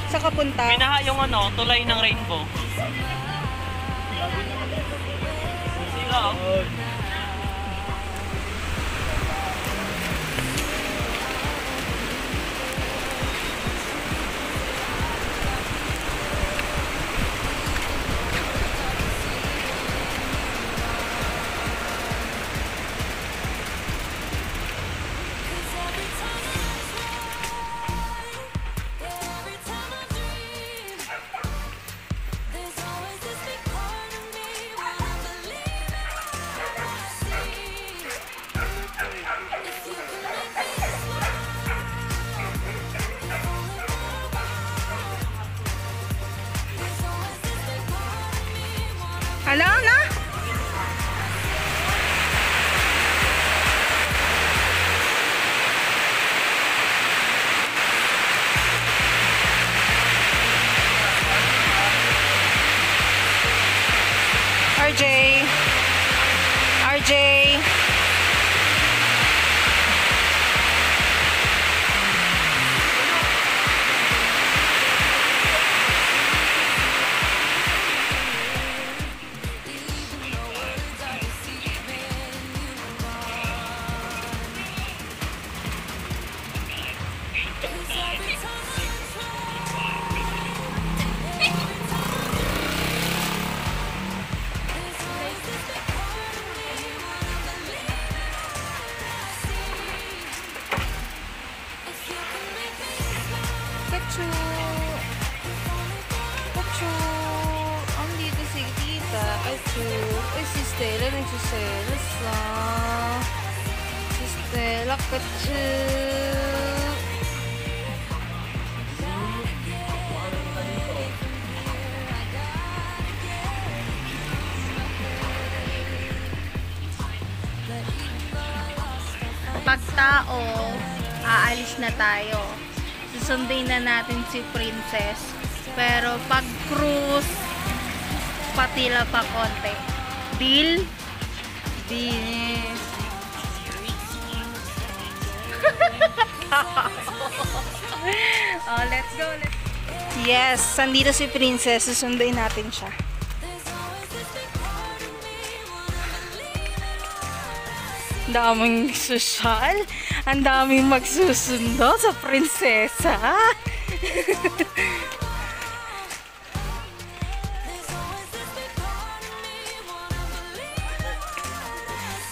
Saan ka punta? Binaha yung ano, tulay ng rainbow. Sila oh. Ano? Ano? RJ. RJ. Kachu. Andito si Tita. Kachu. Uy, si Stella nagsiselos ah. Si Stella, Kachu. Pag tao, aalis na tayo. Susundin na natin si Princess. Pero pag cruise, patila pa konti. Deal? Deal. Oh, let's go. Yes, sandito si Princess. Susundin natin siya. Daming social. Ang daming magsusundo sa prinsesa.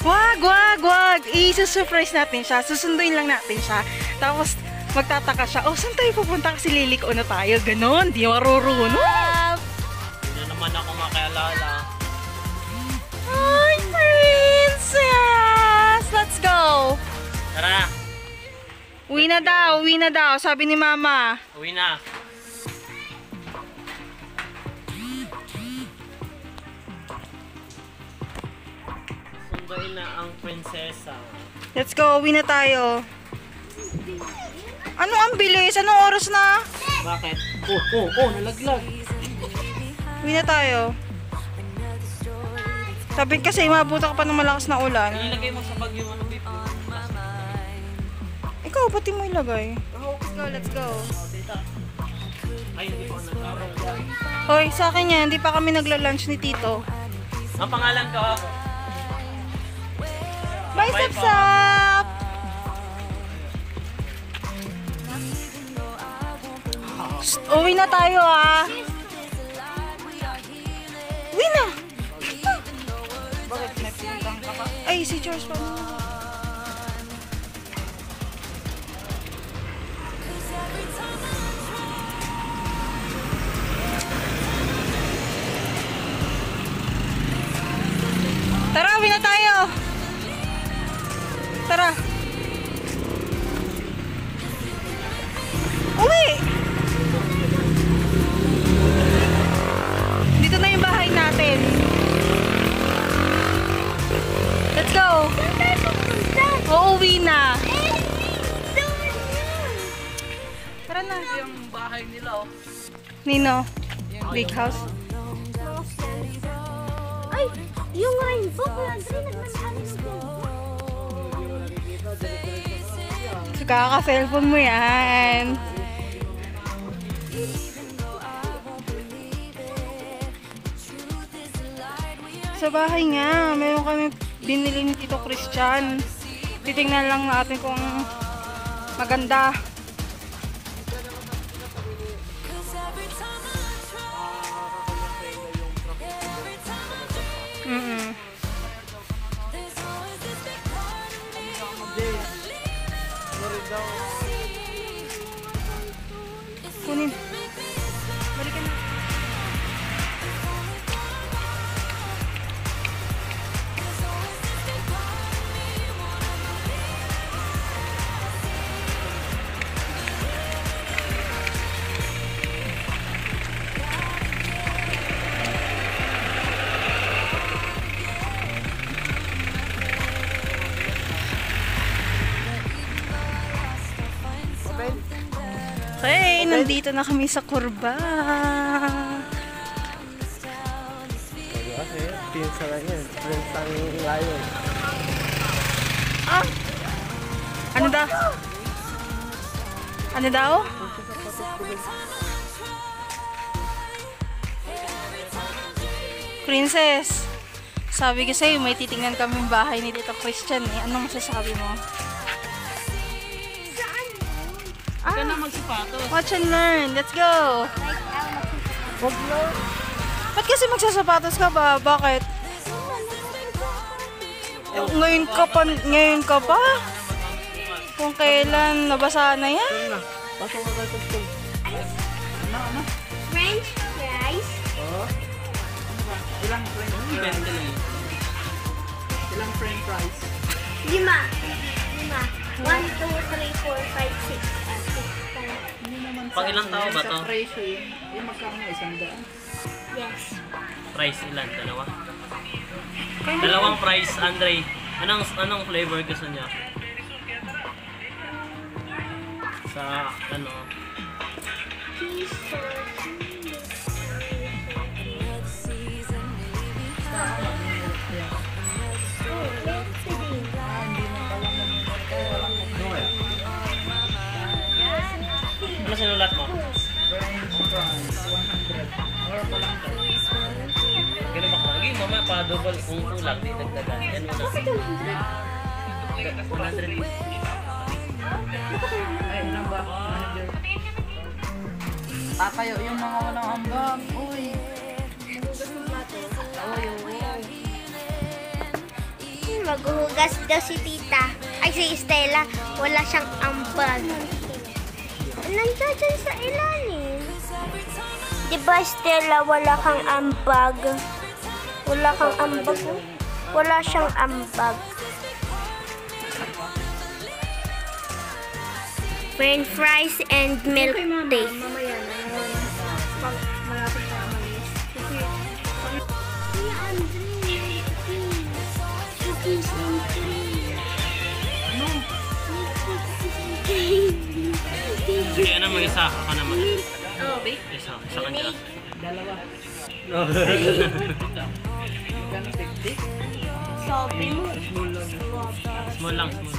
Wag. I-surprise natin siya. Susunduin lang natin siya. Tapos magtataka siya, oh, saan tayo pupunta? Kasi liliko na tayo. Ganon, di marurunod. Hindi na naman ako makialala. Hi, princess! Let's go! Tara! Uwi na daw, sabi ni mama. Uwi na. Sunduin na ang prinsesa. Let's go, uwi na tayo. Ano ang bilis? Anong oras na? Bakit? Oh, nalaglag. Uwi na tayo. Sabi kasi mabuta ka pa ng malakas na ulan. Ilagay mo sa bag yung ano, babe. Ikaw, pati mo ilagay. Let's go. Ay, hindi ko nagkaroon. Hoy, sa akin yan, hindi pa kami nagla-lunch ni Tito. Ang pangalan ko? Bye, Sapsap! Uwi na tayo ah. Uwi na. Bakit may pinuntahan ka pa? Ay, si George pa. Tara, uwi na tayo. Tara. Uwi. Dito na yung bahay natin. Let's go. Uuwi na. yung bahay nila, oh. Nino? Big house? Ay, yung rainbow. Kuya Andre, nagmamahal yung rainbow. So, kaka-cellphone mo yan. Sa bahay nga, meron kami binili ni Tito Christian. Titingnan lang natin kung maganda. Kunin. Balikan na. Okay, nandito na kami sa Kurba. Kasi, pinsa lang yan. Pinsang lion. Ah! Ano daw? Ano daw? Princess, sabi ko sa'yo, may titingnan kaming bahay ni Tito Christian eh. Anong masasabi mo? Huwag ka na magsapatos. Watch and learn. Let's go! Ba't kasi magsasapatos ka ba? Bakit? Ngayon ka pa? Kung kailan nabasa na yan? Pasok ka sa school. French fries. Ilang french fries? Ilang french fries? 5. 1, 2, 3, 4, 5, 6. Pang ilang tao ba to? Sa presyo yun. Yung magkano, 100? Yes. Price ilan? Dalawa? Dalawang price, Andre. Anong flavor gusto niya? Sa ano? Cheese sauce. Ano sinulat mo? French fries, 100. Mura pa lang to. Ganun ba? Okay, mama, pa-double kung kulang, di dagdagan. Yan muna. 100. Ay, ilang ba? Manager. Tatayo yung mga walang ambag. Uy. Maghuhugas daw si tita. Ay, si Stella. Wala siyang ambag. Nandiyan dyan sa ilalim. Diba, Stella, wala kang ambag? Wala kang ambag? Wala siyang ambag. French fries and milk tea. Mamaya na. Malapit na malis. Cookies and cream. Sige, ano mag-isa ka naman? Oh. Isa ka niya. Dalawa. Magkano 50? Sabi mo. Small lang, small.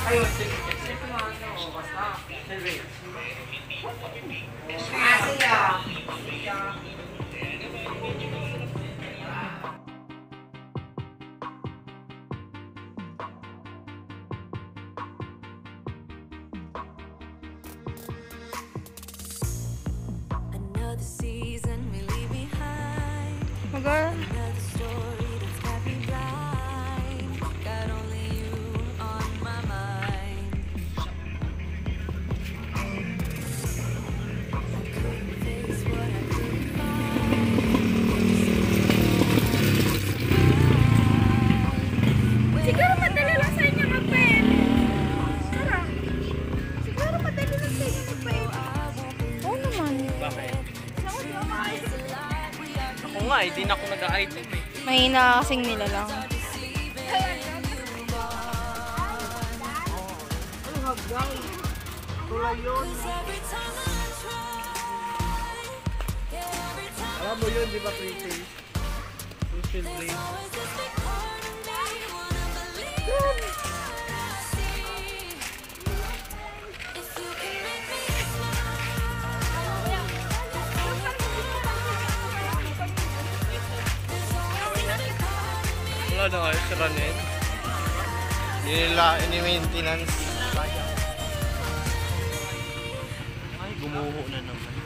Another season we leave behind. Magal. Another story that's got me blind. Got only you on my mind. I couldn't face what I couldn't find. Siguro madali lang sa inyo mag-pen. Tara. Siguro madali lang sa inyo mag-pen. Oo naman. Bakit? Ako nga eh, di na ako nag-item eh. Mahina kasing nila lang. Alam mo yun, di ba, pre-taste? Social blade. Wala na kayo sa ranin. Hindi nila ini-maintenance. Ay, gumuho na naman.